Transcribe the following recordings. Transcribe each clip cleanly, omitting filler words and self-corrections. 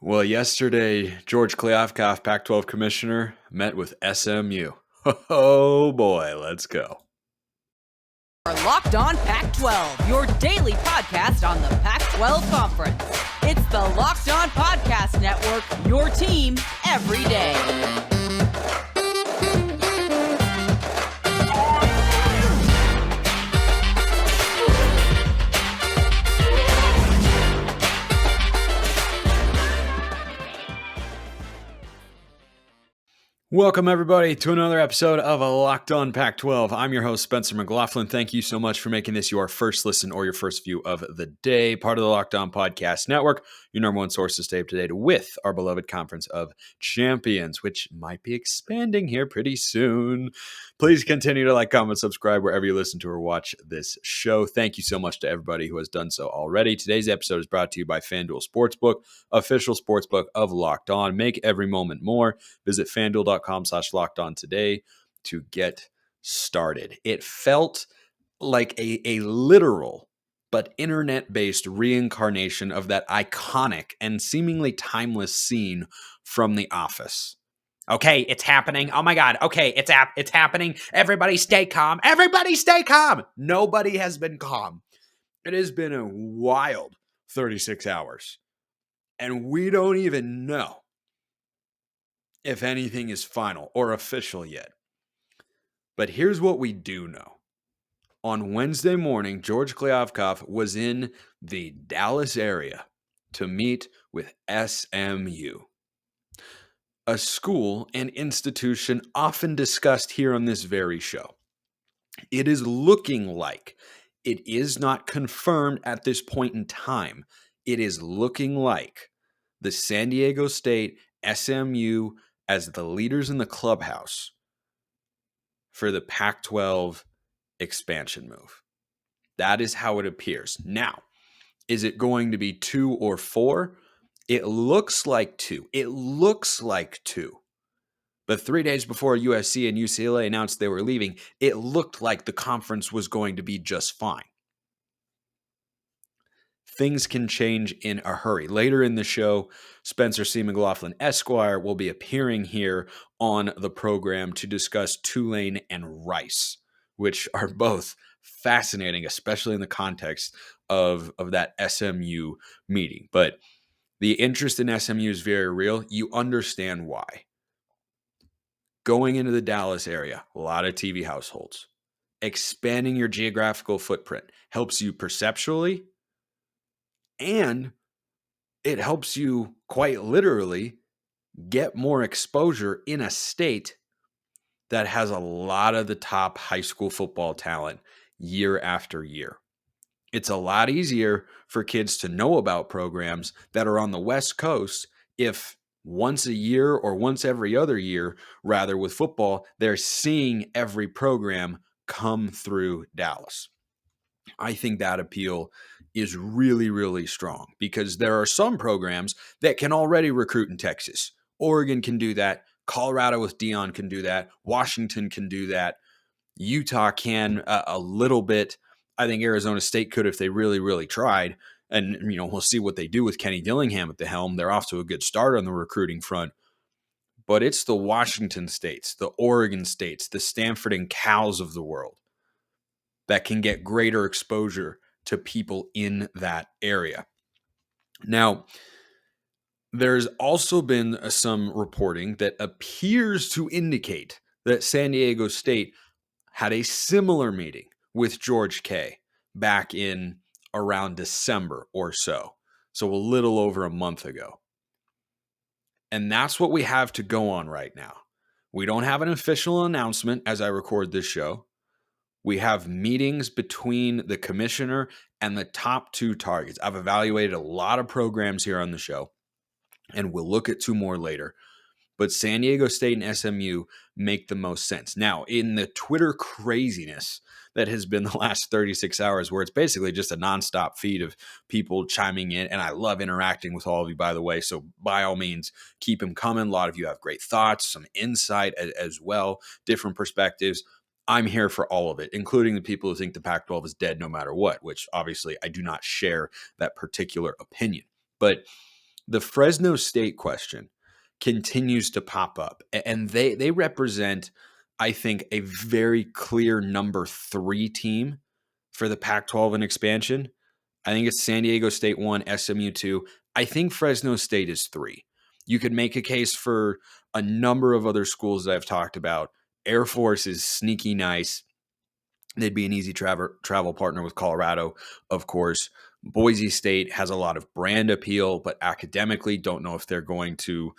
Well, yesterday, George Kliavkoff, Pac-12 commissioner, met with SMU. Oh boy, let's go. Locked On Pac-12, your daily podcast on the Pac-12 Conference. It's the Locked On Podcast Network, your team every day. Welcome, everybody, to another episode of Locked On Pac-12. I'm your host, Spencer McLaughlin. Thank you so much for making this your first listen or your first view of the day. Part of the Locked On Podcast Network, your number one source to stay up to date with our beloved Conference of Champions, which might be expanding here pretty soon. Please continue to like, comment, subscribe wherever you listen to or watch this show. Thank you so much to everybody who has done so already. Today's episode is brought to you by FanDuel Sportsbook, official sportsbook of Locked On. Make every moment more. Visit FanDuel.com/LockedOn today to get started. It felt like a literal but internet-based reincarnation of that iconic and seemingly timeless scene from The Office. Okay, it's happening. Oh my God. Okay, it's happening. Everybody stay calm. Everybody stay calm. Nobody has been calm. It has been a wild 36 hours. And we don't even know if anything is final or official yet. But here's what we do know. On Wednesday morning, George Kliavkoff was in the Dallas area to meet with SMU, a school and institution often discussed here on this very show. It is looking like, it is not confirmed at this point in time, it is looking like the San Diego State SMU as the leaders in the clubhouse for the Pac-12 expansion move. That is how it appears. Now, is it going to be 2 or 4? It looks like 2. It looks like 2. But 3 days before USC and UCLA announced they were leaving, it looked like the conference was going to be just fine. Things can change in a hurry. Later in the show, Spencer C McLaughlin, Esquire, will be appearing here on the program to discuss Tulane and Rice, which are both fascinating, especially in the context of that SMU meeting. But the interest in SMU is very real. You understand why. Going into the Dallas area, a lot of TV households. Expanding your geographical footprint helps you perceptually, and it helps you quite literally get more exposure in a state that has a lot of the top high school football talent year after year. It's a lot easier for kids to know about programs that are on the West Coast if once a year or once every other year, rather with football, they're seeing every program come through Dallas. I think that appeal is really, really strong because there are some programs that can already recruit in Texas. Oregon can do that. Colorado with Dion can do that. Washington can do that. Utah can a little bit. I think Arizona State could if they really, really tried. And, we'll see what they do with Kenny Dillingham at the helm. They're off to a good start on the recruiting front. But it's the Washington states, the Oregon states, the Stanford and Cals of the world that can get greater exposure to people in that area. Now, there's also been some reporting that appears to indicate that San Diego State had a similar meeting with George K back in around December or so. So a little over a month ago. And that's what we have to go on right now. We don't have an official announcement as I record this show. We have meetings between the commissioner and the top 2 targets. I've evaluated a lot of programs here on the show, and we'll look at 2 more later. But San Diego State and SMU make the most sense. Now, in the Twitter craziness that has been the last 36 hours, where it's basically just a nonstop feed of people chiming in, and I love interacting with all of you, by the way, so by all means, keep them coming. A lot of you have great thoughts, some insight as well, different perspectives. I'm here for all of it, including the people who think the Pac-12 is dead no matter what, which obviously I do not share that particular opinion. But the Fresno State question continues to pop up, and they represent, I think, a very clear number 3 team for the Pac-12 and expansion. I think it's San Diego State 1, SMU 2. I think Fresno State is 3. You could make a case for a number of other schools that I've talked about. Air Force is sneaky nice. They'd be an easy travel partner with Colorado, of course. Boise State has a lot of brand appeal, but academically don't know if they're going to,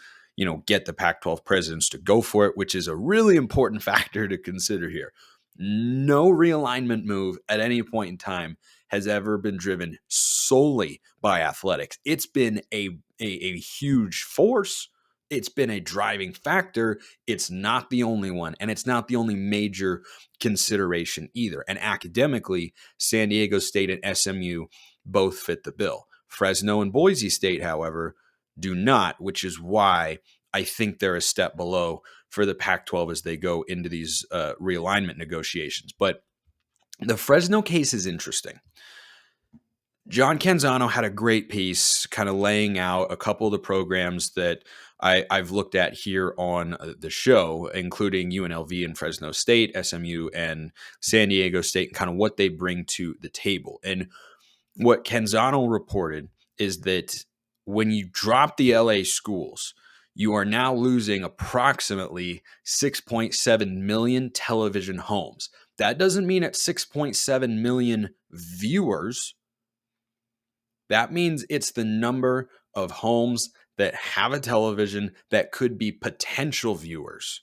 get the Pac-12 presidents to go for it, which is a really important factor to consider here. No realignment move at any point in time has ever been driven solely by athletics. It's been a huge force. It's been a driving factor. It's not the only one, and it's not the only major consideration either. And academically, San Diego State and SMU both fit the bill. Fresno and Boise State, however, do not, which is why I think they're a step below for the Pac-12 as they go into these realignment negotiations. But the Fresno case is interesting. John Canzano had a great piece kind of laying out a couple of the programs that I've looked at here on the show, including UNLV and Fresno State, SMU and San Diego State, and kind of what they bring to the table. And what Canzano reported is that when you drop the LA schools, you are now losing approximately 6.7 million television homes. That doesn't mean it's 6.7 million viewers. That means it's the number of homes that have a television that could be potential viewers.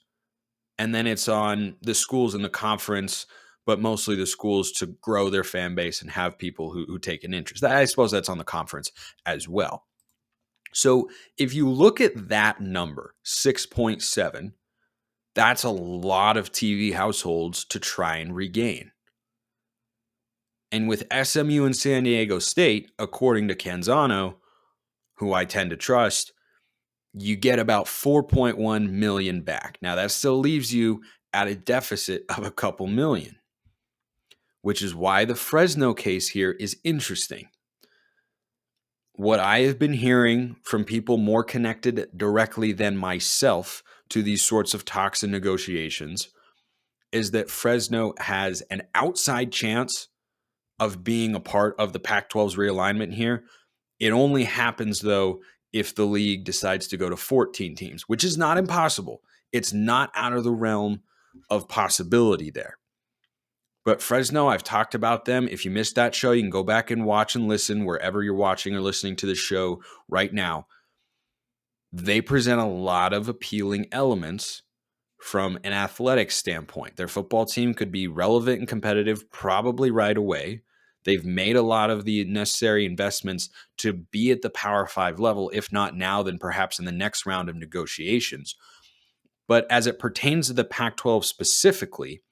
And then it's on the schools in the conference, but mostly the schools to grow their fan base and have people who take an interest. I suppose that's on the conference as well. So if you look at that number, 6.7, that's a lot of TV households to try and regain. And with SMU and San Diego State, according to Canzano, who I tend to trust, you get about 4.1 million back. Now, that still leaves you at a deficit of a couple million, which is why the Fresno case here is interesting. What I have been hearing from people more connected directly than myself to these sorts of talks and negotiations is that Fresno has an outside chance of being a part of the Pac-12's realignment here. It only happens, though, if the league decides to go to 14 teams, which is not impossible. It's not out of the realm of possibility there. But Fresno, I've talked about them. If you missed that show, you can go back and watch and listen wherever you're watching or listening to the show right now. They present a lot of appealing elements from an athletic standpoint. Their football team could be relevant and competitive probably right away. They've made a lot of the necessary investments to be at the Power 5 level. If not now, then perhaps in the next round of negotiations. But as it pertains to the Pac-12 specifically,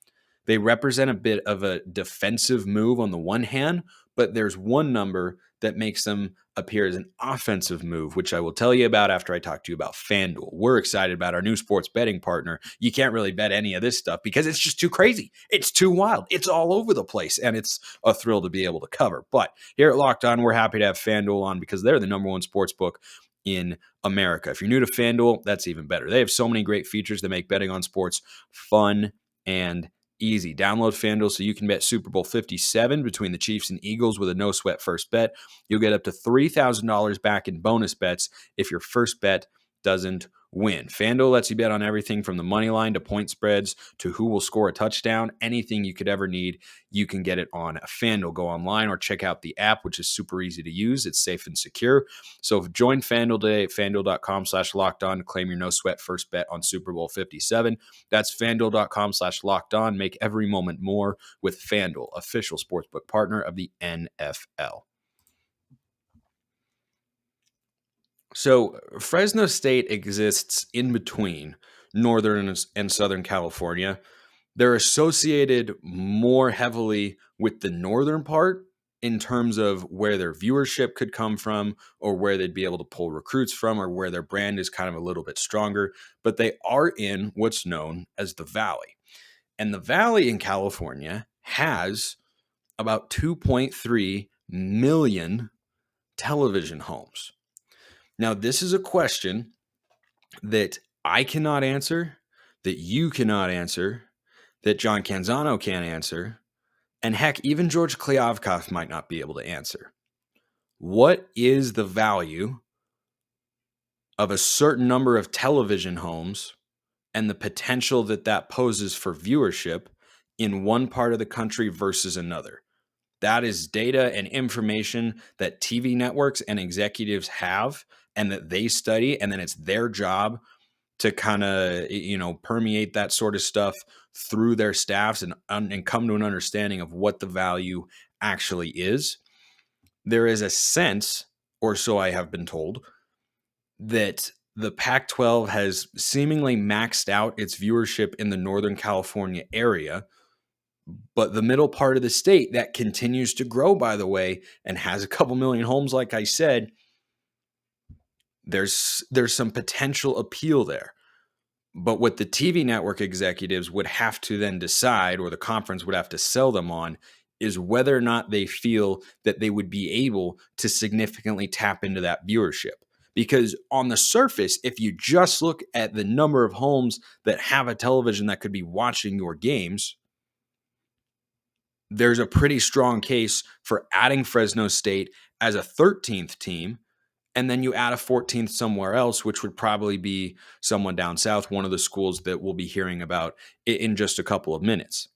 they represent a bit of a defensive move on the one hand, but there's one number that makes them appear as an offensive move, which I will tell you about after I talk to you about FanDuel. We're excited about our new sports betting partner. You can't really bet any of this stuff because it's just too crazy. It's too wild. It's all over the place, and it's a thrill to be able to cover. But here at Locked On, we're happy to have FanDuel on because they're the number one sports book in America. If you're new to FanDuel, that's even better. They have so many great features that make betting on sports fun and easy. Download FanDuel so you can bet Super Bowl 57 between the Chiefs and Eagles with a no-sweat first bet. You'll get up to $3,000 back in bonus bets if your first bet doesn't win. FanDuel lets you bet on everything from the money line to point spreads to who will score a touchdown. Anything you could ever need, you can get it on FanDuel. Go online or check out the app, which is super easy to use. It's safe and secure. So join FanDuel today at FanDuel.com/lockedon to claim your no-sweat first bet on Super Bowl 57. That's FanDuel.com/lockedon. Make every moment more with FanDuel, official sportsbook partner of the NFL. So Fresno State exists in between Northern and Southern California. They're associated more heavily with the northern part in terms of where their viewership could come from or where they'd be able to pull recruits from or where their brand is kind of a little bit stronger. But they are in what's known as the Valley. And the Valley in California has about 2.3 million television homes. Now, this is a question that I cannot answer, that you cannot answer, that John Canzano can't answer, and heck, even George Kliavkoff might not be able to answer. What is the value of a certain number of television homes and the potential that that poses for viewership in one part of the country versus another? That is data and information that TV networks and executives have and that they study, and then it's their job to kind of, permeate that sort of stuff through their staffs and come to an understanding of what the value actually is. There is a sense, or so I have been told, that the Pac-12 has seemingly maxed out its viewership in the Northern California area, but the middle part of the state that continues to grow, by the way, and has a couple million homes, like I said, there's some potential appeal there. But what the TV network executives would have to then decide, or the conference would have to sell them on, is whether or not they feel that they would be able to significantly tap into that viewership. Because on the surface, if you just look at the number of homes that have a television that could be watching your games, there's a pretty strong case for adding Fresno State as a 13th team, and then you add a 14th somewhere else, which would probably be someone down south, one of the schools that we'll be hearing about in just a couple of minutes.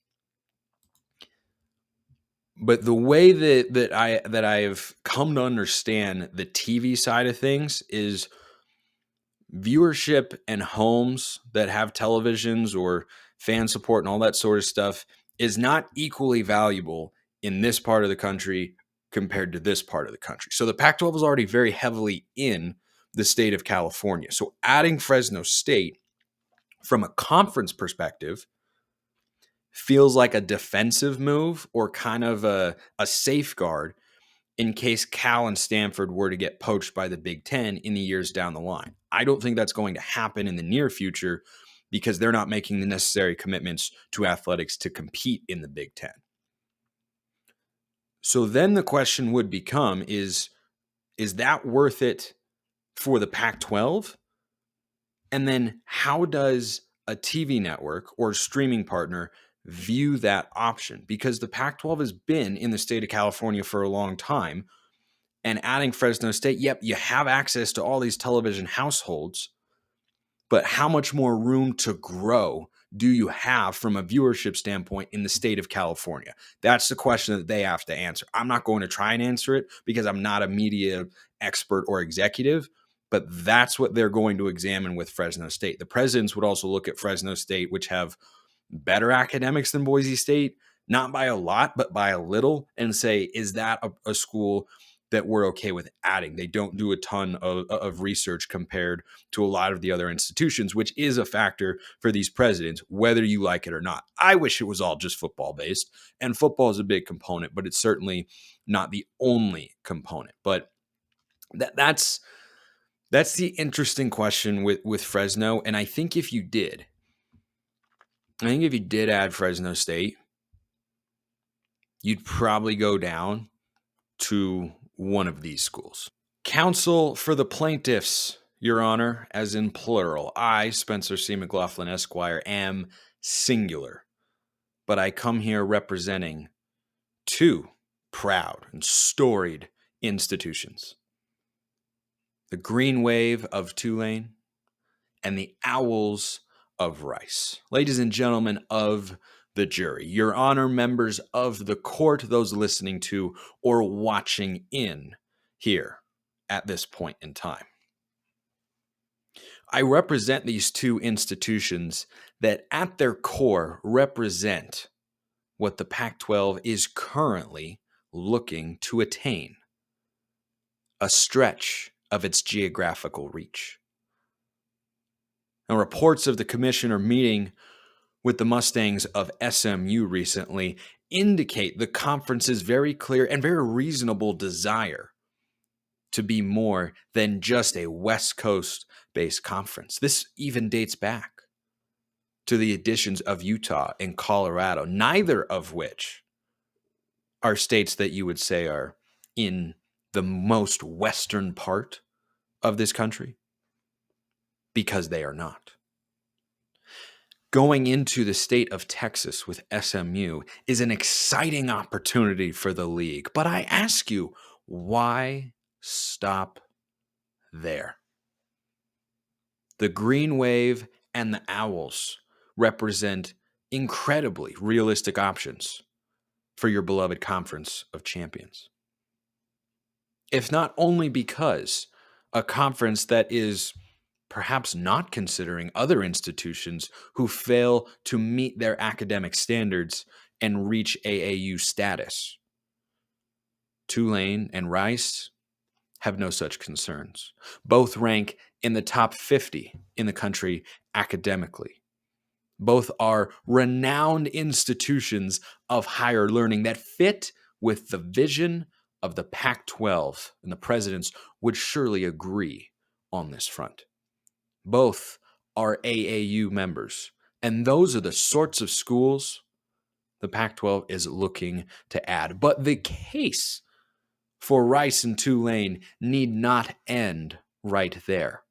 But the way that I've come to understand the TV side of things is viewership and homes that have televisions or fan support and all that sort of stuff is not equally valuable in this part of the country compared to this part of the country. So the Pac-12 is already very heavily in the state of California. So adding Fresno State from a conference perspective feels like a defensive move or kind of a safeguard in case Cal and Stanford were to get poached by the Big Ten in the years down the line. I don't think that's going to happen in the near future because they're not making the necessary commitments to athletics to compete in the Big Ten. So then the question would become, is that worth it for the Pac-12? And then how does a TV network or streaming partner view that option? Because the Pac-12 has been in the state of California for a long time, and adding Fresno State, yep, you have access to all these television households, but how much more room to grow do you have from a viewership standpoint in the state of California? That's the question that they have to answer. I'm not going to try and answer it because I'm not a media expert or executive, but that's what they're going to examine with Fresno State. The presidents would also look at Fresno State, which have better academics than Boise State, not by a lot, but by a little, and say, is that a school that we're okay with adding? They don't do a ton of research compared to a lot of the other institutions, which is a factor for these presidents, whether you like it or not. I wish it was all just football based, and football is a big component, but it's certainly not the only component. But that's the interesting question with Fresno. And I think if you did add Fresno State, you'd probably go down to one of these schools. Counsel for the plaintiffs, Your Honor, as in plural. I, Spencer C McLaughlin, Esquire, am singular, but I come here representing two proud and storied institutions: the Green Wave of Tulane and the Owls of Rice. Ladies and gentlemen of the jury, Your Honor, members of the court, those listening to or watching in here at this point in time. I represent these two institutions that at their core represent what the Pac-12 is currently looking to attain: a stretch of its geographical reach. Now, reports of the commissioner meeting with the Mustangs of SMU recently indicate the conference's very clear and very reasonable desire to be more than just a West Coast-based conference. This even dates back to the additions of Utah and Colorado, neither of which are states that you would say are in the most western part of this country? Because they are not. Going into the state of Texas with SMU is an exciting opportunity for the league. But I ask you, why stop there? The Green Wave and the Owls represent incredibly realistic options for your beloved Conference of Champions. If not only because a conference that is perhaps not considering other institutions who fail to meet their academic standards and reach AAU status. Tulane and Rice have no such concerns. Both rank in the top 50 in the country academically. Both are renowned institutions of higher learning that fit with the vision of the Pac-12, and the presidents would surely agree on this front. Both are AAU members, and those are the sorts of schools the Pac-12 is looking to add. But the case for Rice and Tulane need not end right there.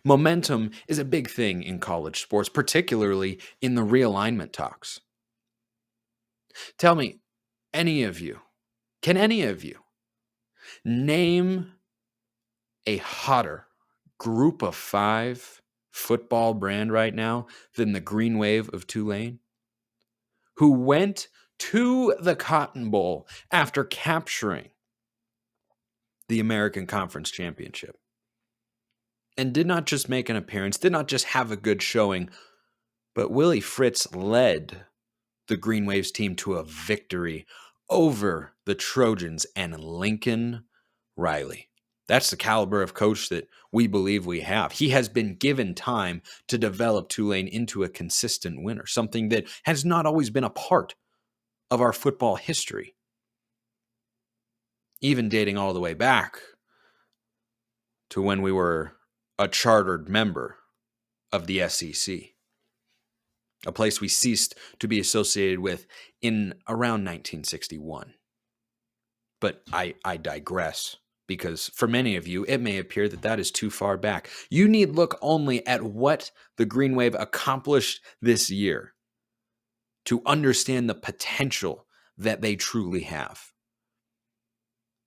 Momentum is a big thing in college sports, particularly in the realignment talks. Tell me, can any of you name a hotter Group of 5 football brand right now than the Green Wave of Tulane, who went to the Cotton Bowl after capturing the American Conference Championship and did not just make an appearance, did not just have a good showing, but Willie Fritz led the Green Waves team to a victory over the Trojans and Lincoln Riley. That's the caliber of coach that we believe we have. He has been given time to develop Tulane into a consistent winner, something that has not always been a part of our football history, even dating all the way back to when we were a chartered member of the SEC, a place we ceased to be associated with in around 1961. But I digress, because for many of you, it may appear that that is too far back. You need look only at what the Green Wave accomplished this year to understand the potential that they truly have.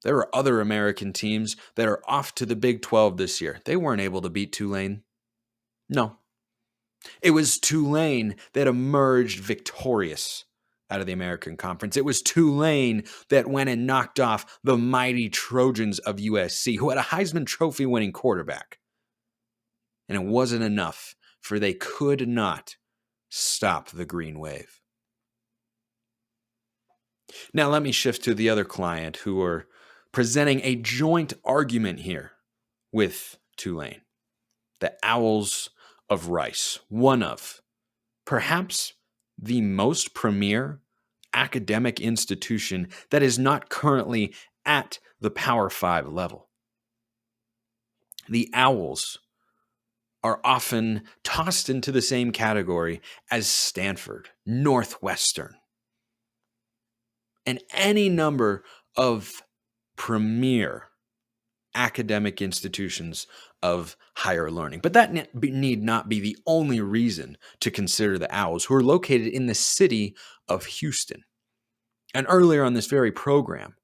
There are other American teams that are off to the Big 12 this year. They weren't able to beat Tulane. No. It was Tulane that emerged victorious out of the American Conference. It was Tulane that went and knocked off the mighty Trojans of USC, who had a Heisman Trophy winning quarterback. And it wasn't enough, for they could not stop the Green Wave. Now let me shift to the other client who are presenting a joint argument here with Tulane. The Owls of Rice, one of, perhaps the most premier academic institution that is not currently at the Power 5 level. The Owls are often tossed into the same category as Stanford, Northwestern, and any number of premier academic institutions of higher learning. But that need not be the only reason to consider the Owls, who are located in the city of Houston. And earlier on this very program,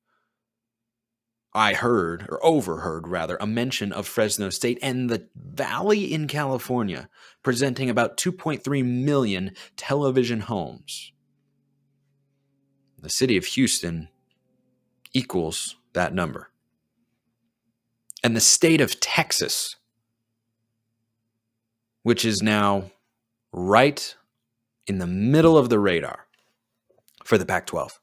I overheard a mention of Fresno State and the Valley in California, presenting about 2.3 million television homes. The city of Houston equals that number. And the state of Texas, which is now right in the middle of the radar for the Pac-12.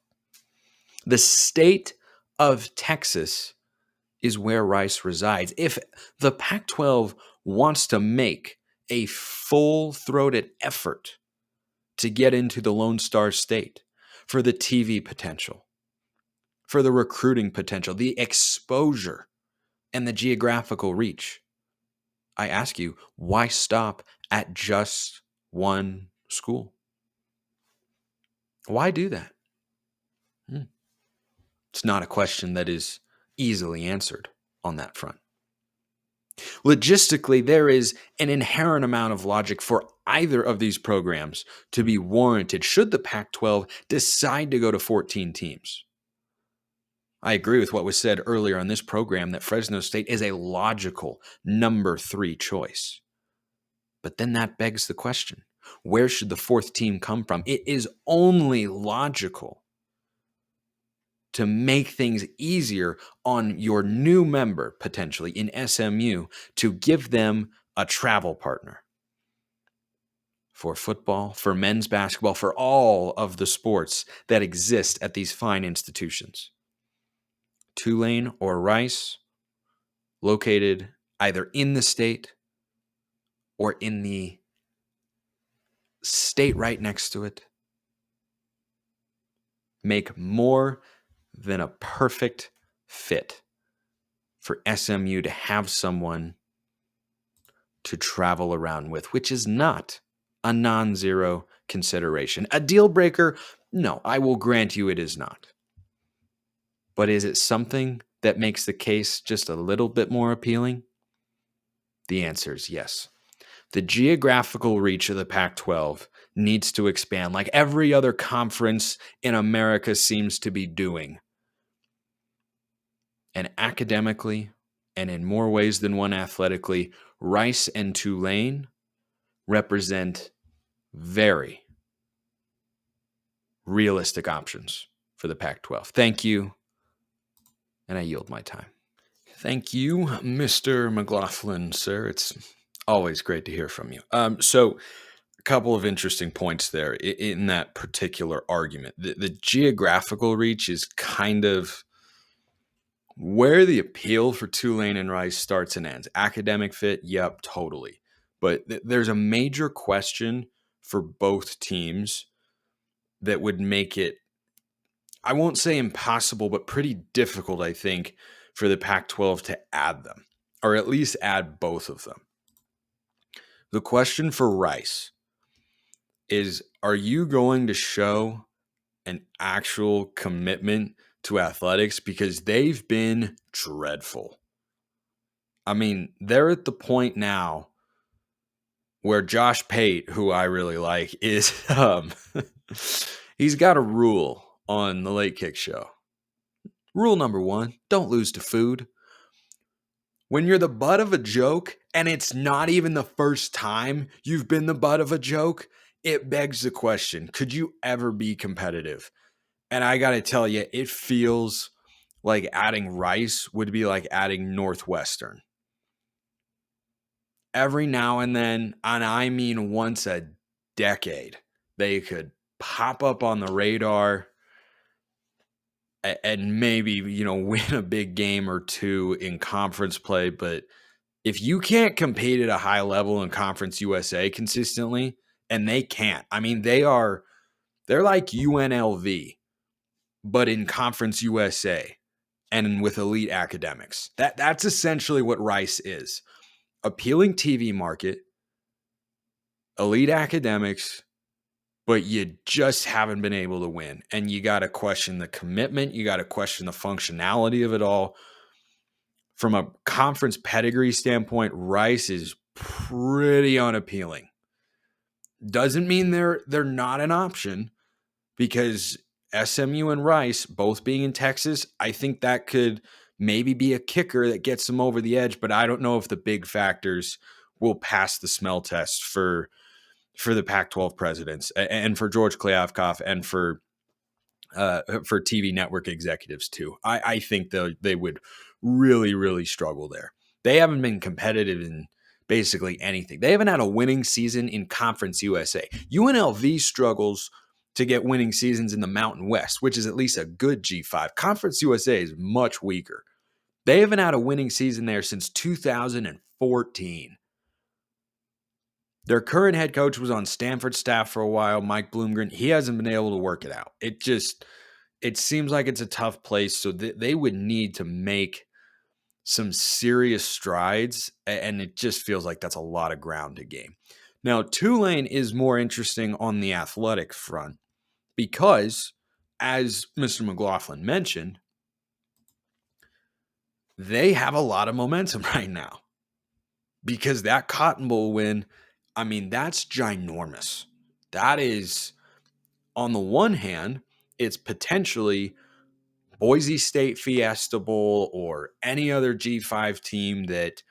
The state of Texas is where Rice resides. If the Pac-12 wants to make a full-throated effort to get into the Lone Star State for the TV potential, for the recruiting potential, the exposure, and the geographical reach, I ask you, why stop at just one school? Why do that? It's not a question that is easily answered on that front. Logistically, there is an inherent amount of logic for either of these programs to be warranted should the Pac-12 decide to go to 14 teams. I agree with what was said earlier on this program that Fresno State is a logical number 3 choice. But then that begs the question, where should the 4th team come from? It is only logical to make things easier on your new member, potentially in SMU, to give them a travel partner. For football, for men's basketball, for all of the sports that exist at these fine institutions. Tulane or Rice, located either in the state or in the state right next to it, make more than a perfect fit for SMU to have someone to travel around with, which is not a non-zero consideration. A deal breaker? No, I will grant you it is not. But is it something that makes the case just a little bit more appealing? The answer is yes. The geographical reach of the Pac-12 needs to expand like every other conference in America seems to be doing. And academically, and in more ways than one athletically, Rice and Tulane represent very realistic options for the Pac-12. Thank you, and I yield my time. Thank you, Mr. McLaughlin, sir. It's always great to hear from you. So a couple of interesting points there in that particular argument. The geographical reach is kind of where the appeal for Tulane and Rice starts and ends. Academic fit, yep, totally. But there's a major question for both teams that would make it, I won't say impossible, but pretty difficult, I think, for the Pac-12 to add them, or at least add both of them. The question for Rice is, are you going to show an actual commitment to athletics? Because they've been dreadful. I mean, they're at the point now where Josh Pate, who I really like, is he's got a rule on the Late Kick Show. Rule number 1, don't lose to food. When you're the butt of a joke, and it's not even the first time you've been the butt of a joke, it begs the question, could you ever be competitive? And I got to tell you, it feels like adding Rice would be like adding Northwestern. Every now and then, and I mean once a decade, they could pop up on the radar and maybe, win a big game or two in conference play. But if you can't compete at a high level in Conference USA consistently, and they can't, I mean, they're like UNLV, but in Conference USA and with elite academics. That's essentially what Rice is. Appealing TV market, elite academics, but you just haven't been able to win. And you got to question the commitment. You got to question the functionality of it all. From a conference pedigree standpoint, Rice is pretty unappealing. Doesn't mean they're not an option, because SMU and Rice, both being in Texas, I think that could maybe be a kicker that gets them over the edge, but I don't know if the big factors will pass the smell test for the Pac-12 presidents and for George Kliavkoff and for TV network executives too. I think they would really, really struggle there. They haven't been competitive in basically anything. They haven't had a winning season in Conference USA. UNLV struggles to get winning seasons in the Mountain West, which is at least a good G5. Conference USA is much weaker. They haven't had a winning season there since 2014. Their current head coach was on Stanford's staff for a while, Mike Bloomgren. He hasn't been able to work it out. It seems like it's a tough place, so they would need to make some serious strides, and it just feels like that's a lot of ground to gain. Now, Tulane is more interesting on the athletic front because, as Mr. McLaughlin mentioned, they have a lot of momentum right now. because that Cotton Bowl win, I mean, that's ginormous. That is, on the one hand, it's potentially Boise State Fiesta Bowl or any other G5 team that,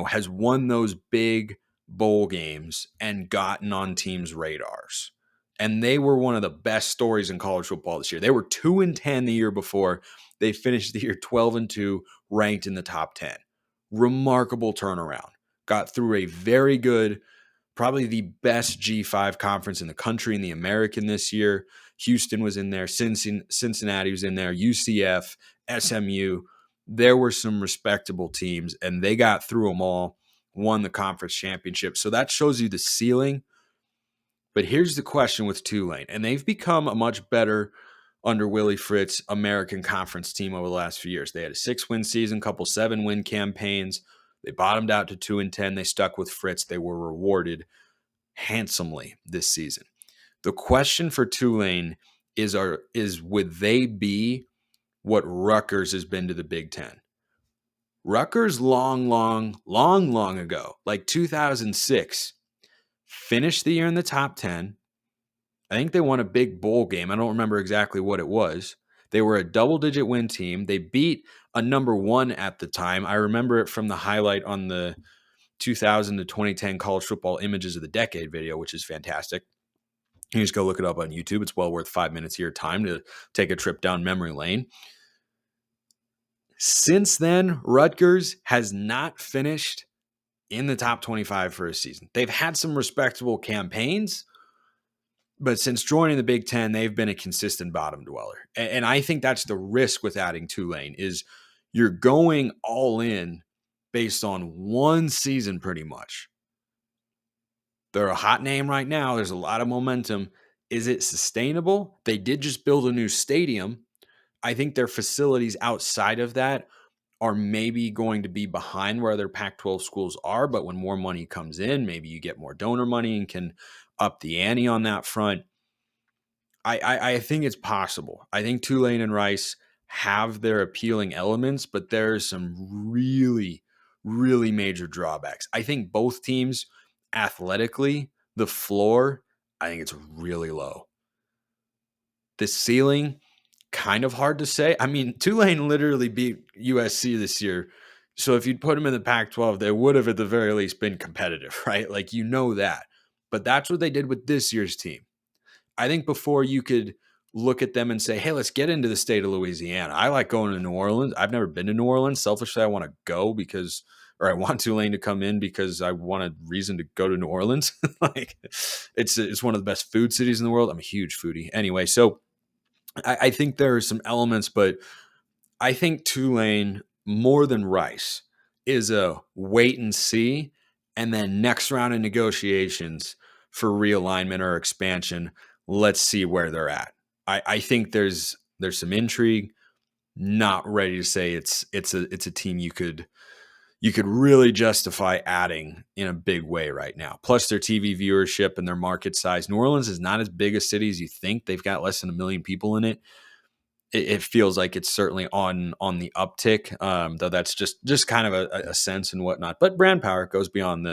has won those big bowl games and gotten on teams' radars. And they were one of the best stories in college football this year. They were 2-10 the year before. They finished the year 12-2, ranked in the top 10. Remarkable turnaround. Got through a very good, probably the best G5 conference in the country, in the American this year. Houston was in there. Cincinnati was in there. UCF, SMU. There were some respectable teams, and they got through them all, won the conference championship. So that shows you the ceiling. But here's the question with Tulane, and they've become a much better under Willie Fritz American Conference team over the last few years. They had a 6-win season, couple 7-win campaigns. They bottomed out to 2-10. They stuck with Fritz. They were rewarded handsomely this season. The question for Tulane is would they be what Rutgers has been to the Big Ten? Rutgers long ago, like 2006, finished the year in the top 10. I think they won a big bowl game. I don't remember exactly what it was. They were a double-digit win team. They beat a number 1 at the time. I remember it from the highlight on the 2000 to 2010 college football images of the decade video, which is fantastic. You just go look it up on YouTube. It's well worth 5 minutes of your time to take a trip down memory lane. Since then, Rutgers has not finished in the top 25 for a season. They've had some respectable campaigns, but since joining the Big Ten, they've been a consistent bottom dweller. And I think that's the risk with adding Tulane is you're going all in based on one season pretty much. They're a hot name right now. There's a lot of momentum. Is it sustainable? They did just build a new stadium. I think their facilities outside of that are maybe going to be behind where other Pac-12 schools are, but when more money comes in, maybe you get more donor money and can up the ante on that front. I think it's possible. I think Tulane and Rice have their appealing elements, but there's some really, really major drawbacks. I think both teams athletically, the floor, I think it's really low. The ceiling, kind of hard to say. I mean, Tulane literally beat USC this year. So if you'd put them in the Pac-12, they would have at the very least been competitive, right? Like, that. But that's what they did with this year's team. I think before you could look at them and say, hey, let's get into the state of Louisiana. I like going to New Orleans. I've never been to New Orleans. Selfishly, I want to go I want Tulane to come in because I want a reason to go to New Orleans. Like, it's one of the best food cities in the world. I'm a huge foodie. Anyway, so I think there are some elements, but I think Tulane, more than Rice, is a wait and see, and then next round of negotiations for realignment or expansion, let's see where they're at. I think there's some intrigue. Not ready to say it's a team you could really justify adding in a big way right now. Plus their TV viewership and their market size. New Orleans is not as big a city as you think. They've got less than 1 million people in it. It feels like it's certainly on the uptick, though that's just kind of a sense and whatnot. But brand power goes beyond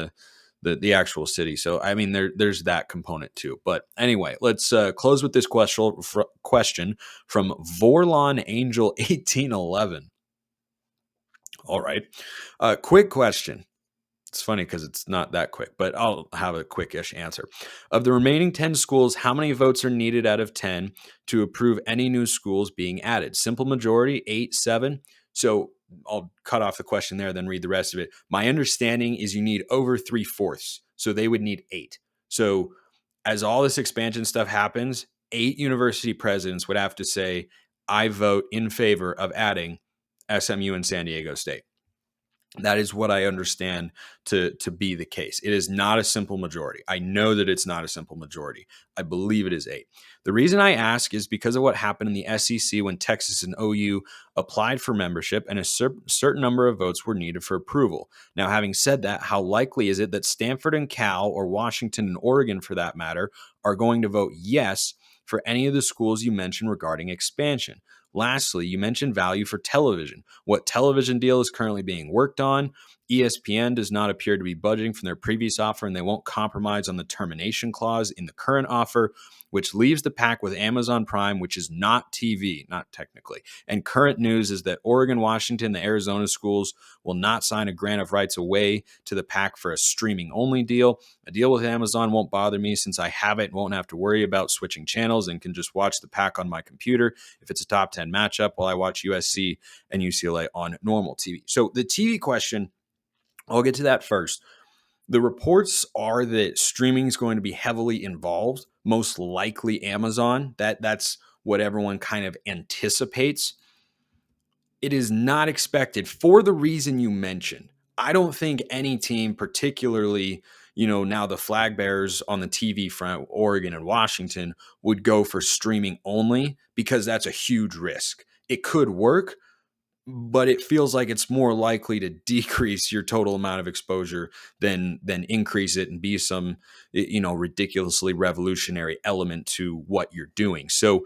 the actual city. So, I mean, there's that component too. But anyway, let's close with this question from Vorlon Angel 1811. All right. Quick question. It's funny because it's not that quick, but I'll have a quick-ish answer. Of the remaining 10 schools, how many votes are needed out of 10 to approve any new schools being added? Simple majority, 8, 7. So I'll cut off the question there, then read the rest of it. My understanding is you need over 3/4. So they would need 8. So as all this expansion stuff happens, 8 university presidents would have to say, I vote in favor of adding SMU and San Diego State. That is what I understand to be the case. It is not a simple majority. I know that it's not a simple majority. I believe it is 8. The reason I ask is because of what happened in the SEC when Texas and OU applied for membership and a certain number of votes were needed for approval. Now, having said that, how likely is it that Stanford and Cal, or Washington and Oregon for that matter, are going to vote yes for any of the schools you mentioned regarding expansion? Lastly, you mentioned value for television. What television deal is currently being worked on? ESPN does not appear to be budging from their previous offer, and they won't compromise on the termination clause in the current offer, which leaves the pack with Amazon Prime, which is not TV, not technically. And current news is that Oregon, Washington, the Arizona schools will not sign a grant of rights away to the pack for a streaming-only deal. A deal with Amazon won't bother me since I have it and won't have to worry about switching channels and can just watch the pack on my computer if it's a top 10 matchup while I watch USC and UCLA on normal TV. So the TV question, I'll get to that first. The reports are that streaming is going to be heavily involved, most likely Amazon. That's what everyone kind of anticipates. It is not expected for the reason you mentioned. I don't think any team, particularly, now the flag bearers on the TV front, Oregon and Washington, would go for streaming only because that's a huge risk. It could work, but it feels like it's more likely to decrease your total amount of exposure than increase it and be some, ridiculously revolutionary element to what you're doing. So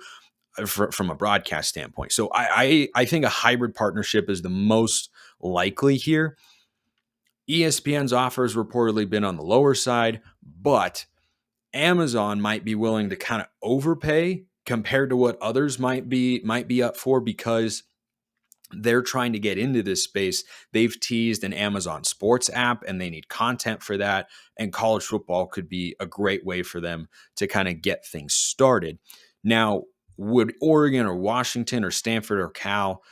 from a broadcast standpoint. So I think a hybrid partnership is the most likely here. ESPN's offer has reportedly been on the lower side, but Amazon might be willing to kind of overpay compared to what others might be up for because they're trying to get into this space. They've teased an Amazon Sports app and they need content for that. And college football could be a great way for them to kind of get things started. Now, would Oregon or Washington or Stanford or Cal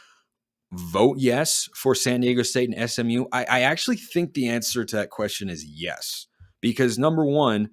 vote yes for San Diego State and SMU? I actually think the answer to that question is yes, because number one,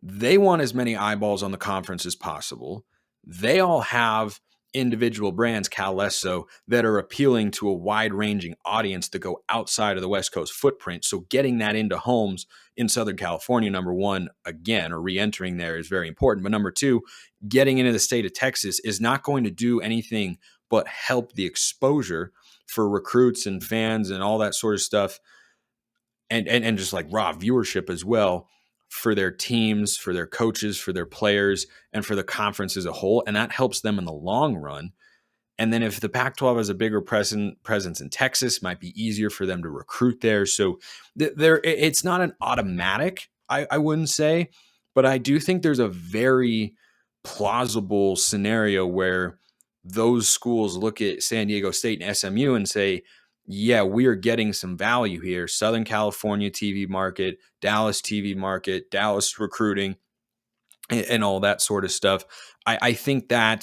they want as many eyeballs on the conference as possible. They all have individual brands, Cal less so, that are appealing to a wide-ranging audience to go outside of the West Coast footprint. So getting that into homes in Southern California, number one, again, or re-entering there is very important. But number two, getting into the state of Texas is not going to do anything but help the exposure for recruits and fans and all that sort of stuff, and just like raw viewership as well for their teams, for their coaches, for their players, and for the conference as a whole. And that helps them in the long run. And then if the Pac-12 has a bigger presence in Texas, it might be easier for them to recruit there. So it's not an automatic, I wouldn't say, but I do think there's a very plausible scenario where those schools look at San Diego State and SMU and say, yeah, we are getting some value here. Southern California TV market, Dallas TV market, Dallas recruiting, and all that sort of stuff. I think I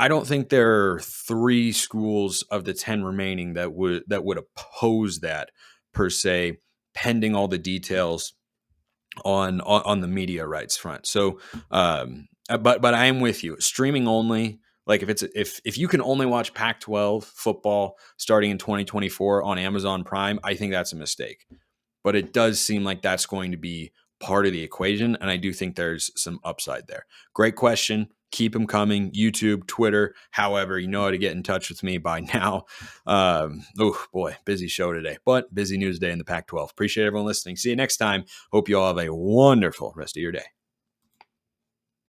don't think there are 3 schools of the 10 remaining that would oppose that per se, pending all the details on the media rights front. So, but I am with you. Streaming only. Like if you can only watch Pac-12 football starting in 2024 on Amazon Prime, I think that's a mistake. But it does seem like that's going to be part of the equation, and I do think there's some upside there. Great question. Keep them coming. YouTube, Twitter, however, you know how to get in touch with me by now. Oh boy, busy show today, but busy news day in the Pac-12. Appreciate everyone listening. See you next time. Hope you all have a wonderful rest of your day.